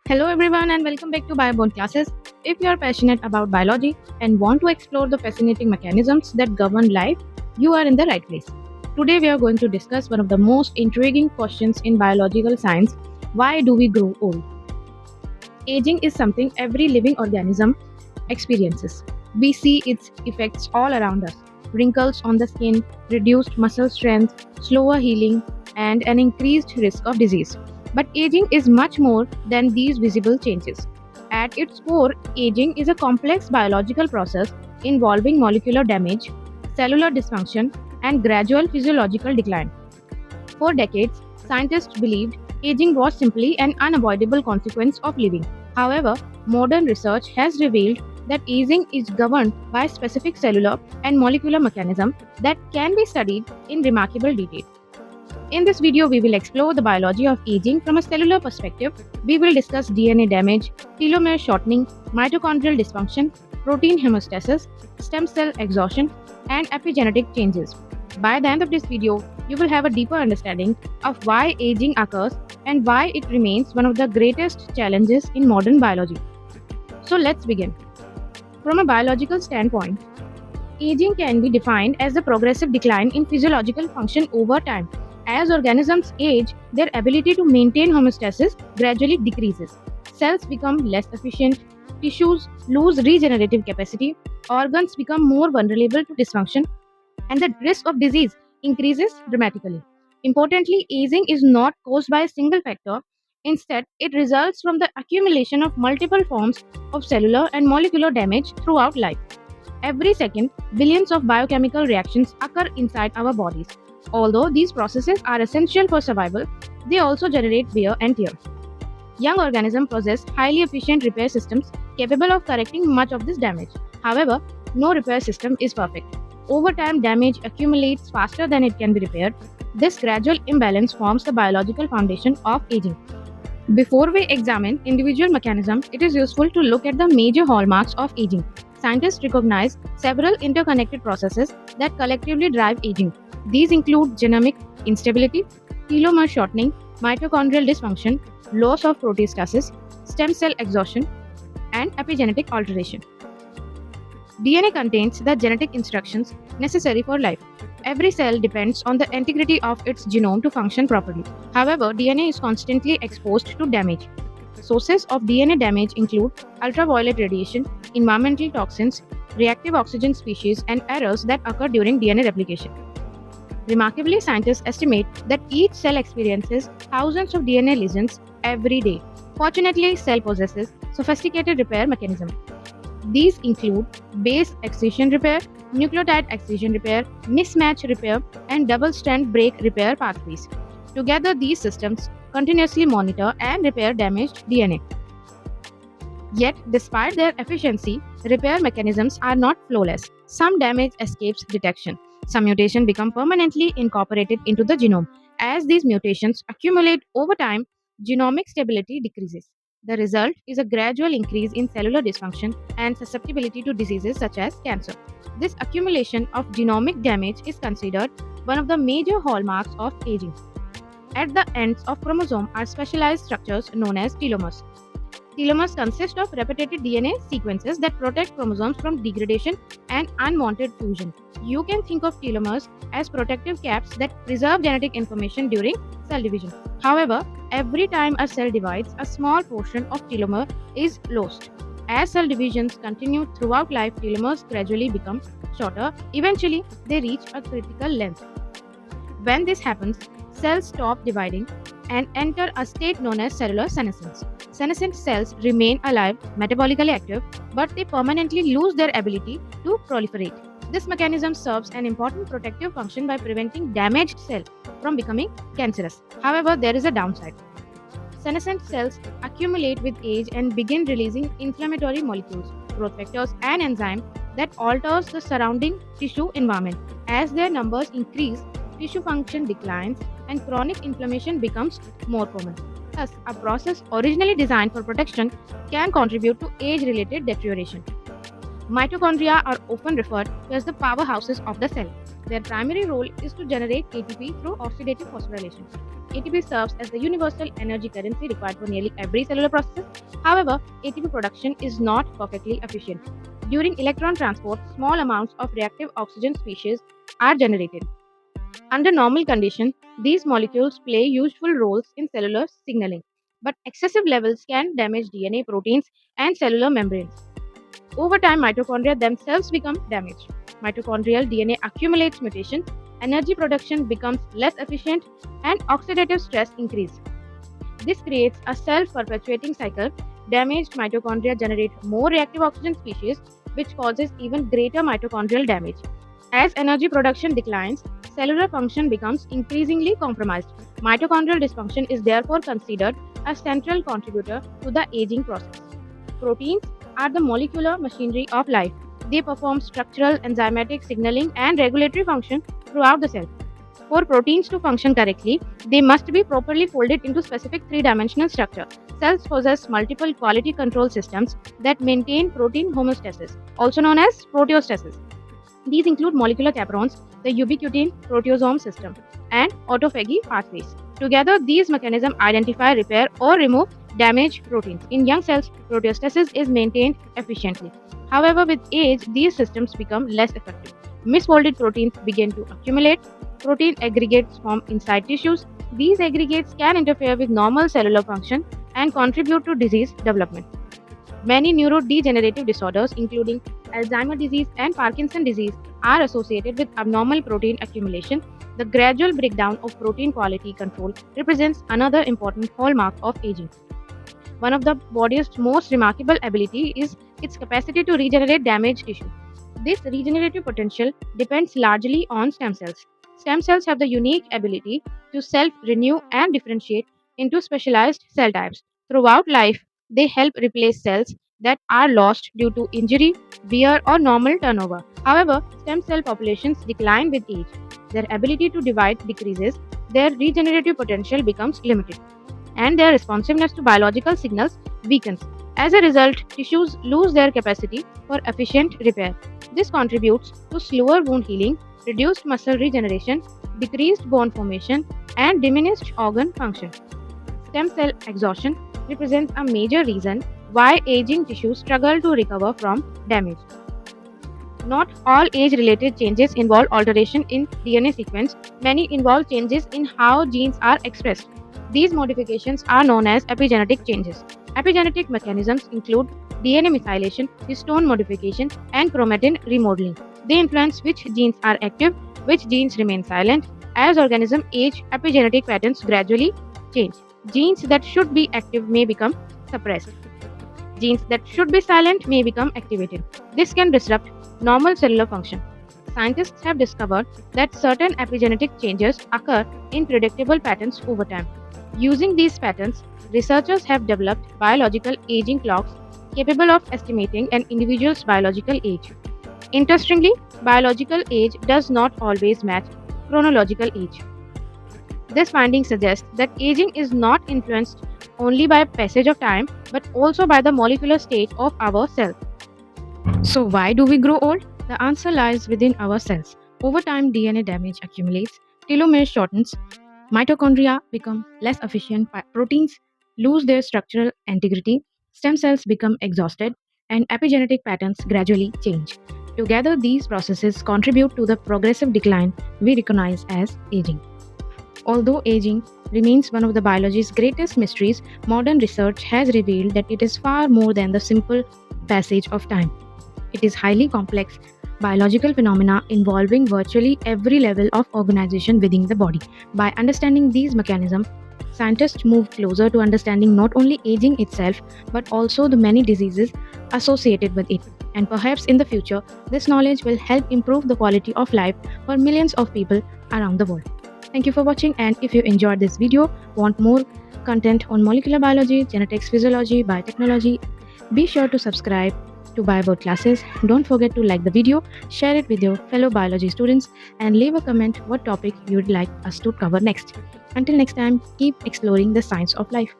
Hello everyone and welcome back to Biobone classes. If you are passionate about biology and want to explore the fascinating mechanisms that govern life, you are in the right place. Today we are going to discuss one of the most intriguing questions in biological science. Why do we grow old? Aging is something every living organism experiences. We see its effects all around us. Wrinkles on the skin, reduced muscle strength, slower healing, and an increased risk of disease. But aging is much more than these visible changes. At its core, aging is a complex biological process involving molecular damage, cellular dysfunction, and gradual physiological decline. For decades, scientists believed aging was simply an unavoidable consequence of living. However, modern research has revealed that aging is governed by specific cellular and molecular mechanisms that can be studied in remarkable detail. In this video, we will explore the biology of aging from a cellular perspective. We will discuss DNA damage, telomere shortening, mitochondrial dysfunction, protein homeostasis, stem cell exhaustion, and epigenetic changes. By the end of this video, you will have a deeper understanding of why aging occurs and why it remains one of the greatest challenges in modern biology. So let's begin. From a biological standpoint, aging can be defined as the progressive decline in physiological function over time. As organisms age, their ability to maintain homeostasis gradually decreases. Cells become less efficient, tissues lose regenerative capacity, organs become more vulnerable to dysfunction, and the risk of disease increases dramatically. Importantly, aging is not caused by a single factor. Instead, it results from the accumulation of multiple forms of cellular and molecular damage throughout life. Every second, billions of biochemical reactions occur inside our bodies. Although these processes are essential for survival, they also generate wear and tear. Young organisms possess highly efficient repair systems capable of correcting much of this damage. However, no repair system is perfect. Over time, damage accumulates faster than it can be repaired. This gradual imbalance forms the biological foundation of aging. Before we examine individual mechanisms, it is useful to look at the major hallmarks of aging. Scientists recognize several interconnected processes that collectively drive aging. These include genomic instability, telomere shortening, mitochondrial dysfunction, loss of proteostasis, stem cell exhaustion, and epigenetic alteration. DNA contains the genetic instructions necessary for life. Every cell depends on the integrity of its genome to function properly. However, DNA is constantly exposed to damage. Sources of DNA damage include ultraviolet radiation, environmental toxins, reactive oxygen species, and errors that occur during DNA replication. Remarkably, scientists estimate that each cell experiences thousands of DNA lesions every day. Fortunately, cell possesses sophisticated repair mechanisms. These include base excision repair, nucleotide excision repair, mismatch repair, and double-strand break repair pathways. Together, these systems continuously monitor and repair damaged DNA. Yet, despite their efficiency, repair mechanisms are not flawless. Some damage escapes detection. Some mutations become permanently incorporated into the genome. As these mutations accumulate over time, genomic stability decreases. The result is a gradual increase in cellular dysfunction and susceptibility to diseases such as cancer. This accumulation of genomic damage is considered one of the major hallmarks of aging. At the ends of chromosome are specialized structures known as telomeres. Telomeres consist of repeated DNA sequences that protect chromosomes from degradation and unwanted fusion. You can think of telomeres as protective caps that preserve genetic information during cell division. However, every time a cell divides, a small portion of telomere is lost. As cell divisions continue throughout life, telomeres gradually become shorter. Eventually, they reach a critical length. When this happens, cells stop dividing and enter a state known as cellular senescence. Senescent cells remain alive, metabolically active, but they permanently lose their ability to proliferate. This mechanism serves an important protective function by preventing damaged cells from becoming cancerous. However, there is a downside. Senescent cells accumulate with age and begin releasing inflammatory molecules, growth factors, and enzymes that alters the surrounding tissue environment. As their numbers increase, tissue function declines and chronic inflammation becomes more common. Thus, a process originally designed for protection can contribute to age-related deterioration. Mitochondria are often referred to as the powerhouses of the cell. Their primary role is to generate ATP through oxidative phosphorylation. ATP serves as the universal energy currency required for nearly every cellular process. However, ATP production is not perfectly efficient. During electron transport, small amounts of reactive oxygen species are generated. Under normal conditions, these molecules play useful roles in cellular signaling, but excessive levels can damage DNA, proteins, and cellular membranes. Over time, mitochondria themselves become damaged. Mitochondrial DNA accumulates mutations, energy production becomes less efficient, and oxidative stress increases. This creates a self-perpetuating cycle. Damaged mitochondria generate more reactive oxygen species, which causes even greater mitochondrial damage. As energy production declines, cellular function becomes increasingly compromised. Mitochondrial dysfunction is therefore considered a central contributor to the aging process. Proteins are the molecular machinery of life. They perform structural, enzymatic, signaling, and regulatory function throughout the cell. For proteins to function correctly, they must be properly folded into specific three-dimensional structure. Cells possess multiple quality control systems that maintain protein homeostasis, also known as proteostasis. These include molecular chaperones, the ubiquitin proteasome system, and autophagy pathways. Together, these mechanisms identify, repair, or remove damaged proteins. In young cells, proteostasis is maintained efficiently. However, with age, these systems become less effective. Misfolded proteins begin to accumulate. Protein aggregates form inside tissues. These aggregates can interfere with normal cellular function and contribute to disease development. Many neurodegenerative disorders, including Alzheimer's disease and Parkinson's disease, are associated with abnormal protein accumulation. The gradual breakdown of protein quality control represents another important hallmark of aging. One of the body's most remarkable ability is its capacity to regenerate damaged tissue. This regenerative potential depends largely on stem cells. Stem cells have the unique ability to self-renew and differentiate into specialized cell types. Throughout life, they help replace cells that are lost due to injury, wear, or normal turnover. However, stem cell populations decline with age. Their ability to divide decreases, their regenerative potential becomes limited, and their responsiveness to biological signals weakens. As a result, tissues lose their capacity for efficient repair. This contributes to slower wound healing, reduced muscle regeneration, decreased bone formation, and diminished organ function. Stem cell exhaustion represents a major reason why aging tissues struggle to recover from damage. Not all age-related changes involve alteration in DNA sequence. Many involve changes in how genes are expressed. These modifications are known as epigenetic changes. Epigenetic mechanisms include DNA methylation, histone modification, and chromatin remodeling. They influence which genes are active, which genes remain silent. As organisms age, epigenetic patterns gradually change. Genes that should be active may become suppressed. Genes that should be silent may become activated. This can disrupt normal cellular function. Scientists have discovered that certain epigenetic changes occur in predictable patterns over time. Using these patterns, researchers have developed biological aging clocks capable of estimating an individual's biological age. Interestingly, biological age does not always match chronological age. This finding suggests that aging is not influenced only by passage of time but also by the molecular state of our cells. So, why do we grow old? The answer lies within our cells. Over time, DNA damage accumulates, telomere shortens, mitochondria become less efficient, proteins lose their structural integrity, stem cells become exhausted, and epigenetic patterns gradually change. Together, these processes contribute to the progressive decline we recognize as aging. Although aging remains one of the biology's greatest mysteries, modern research has revealed that it is far more than the simple passage of time. It is highly complex biological phenomena involving virtually every level of organization within the body. By understanding these mechanisms, scientists move closer to understanding not only aging itself but also the many diseases associated with it. And perhaps in the future, this knowledge will help improve the quality of life for millions of people around the world. Thank you for watching, and if you enjoyed this video, want more content on molecular biology, genetics, physiology, biotechnology, be sure to subscribe to BioBot classes. Don't forget to like the video, share it with your fellow biology students, and leave a comment what topic you would like us to cover next. Until next time, keep exploring the science of life.